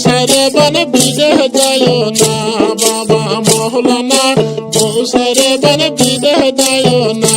সারে বন বিদেহ যায় না বাবা মৌলানা, সারে বন বিদেহ যায় না।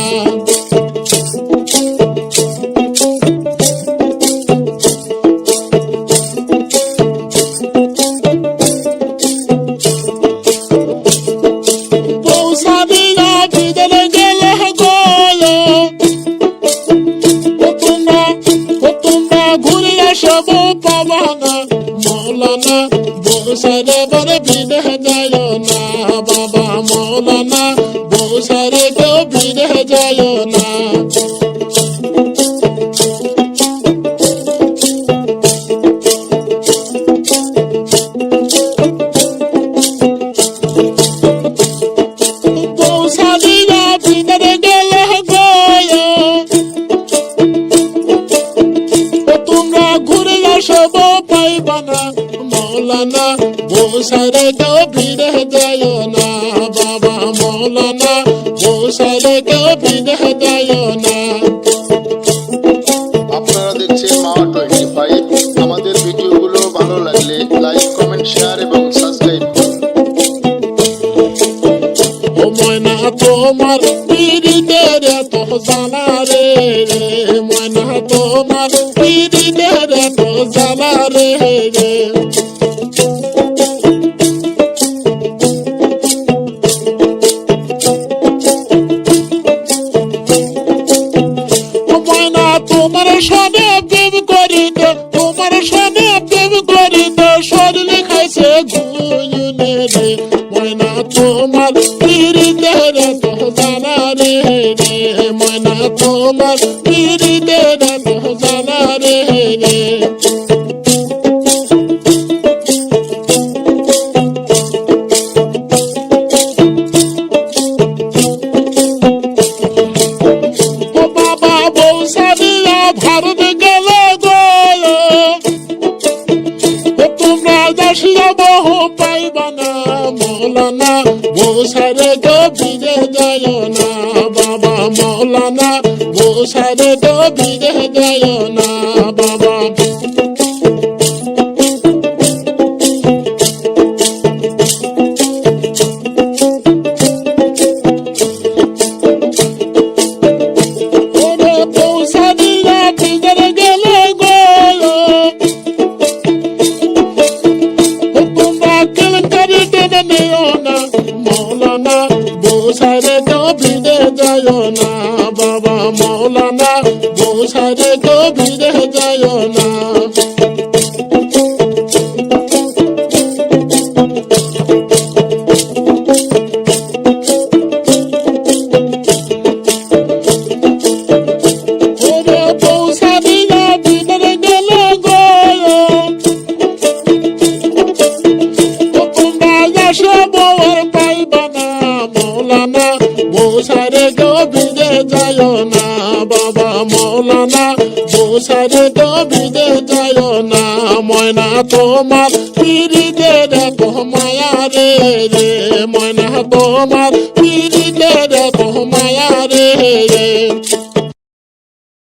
মৌলানা বসারে বরে বিদেহ যায় না বাবা মৌলানা, বসারে কেউ বিদেহ যায় না। বৌসাদিরা বিদেহ গেলে গয়, তোমরা ঘুরে আসব পাইবা না মৌলানা, বসারে কেউ বিদেহ যায় না বাবা মৌলানা, বসারে কেউ বিদেহ যায় না। আপনারা দেখছেন মাওয়া25। আমাদের ভিডিওগুলো ভালো লাগলে লাইক, কমেন্ট, শেয়ার এবং সাবস্ক্রাইব করুন। ও ময়না তোমার পীরিতের এত জানা রে, ময়না তোমার পীরিতের এত জানা রে। তোমার সামনে প্রেম করিতে, তোমার সামনে প্রেম করিতে শরীর খাইছে গুয়ুনে রে, ময়না তোমার পীরিতের এত জানা রে, ময়না তোমার পীরিতের এত জানা রে। ভারত গেলে তোমরা দাসিয়া বহু পাইবা না মৌলানা, বসারে গো বিদে যায় না বাবা মৌলানা, বসারে গো বিদে যায় না বাবা। মৌলানা বসারে গো বিদে যায় না বাবা মৌলানা, বসারে গো বিদে যায় না। বসারে গো বিদে যায় না বাবা মৌলানা, বসারে গো বিদে যায় না। ময়না তোমার পীরিতের এত মায়া রে, ময়না তোমার পীরিতের এত মায়া রে।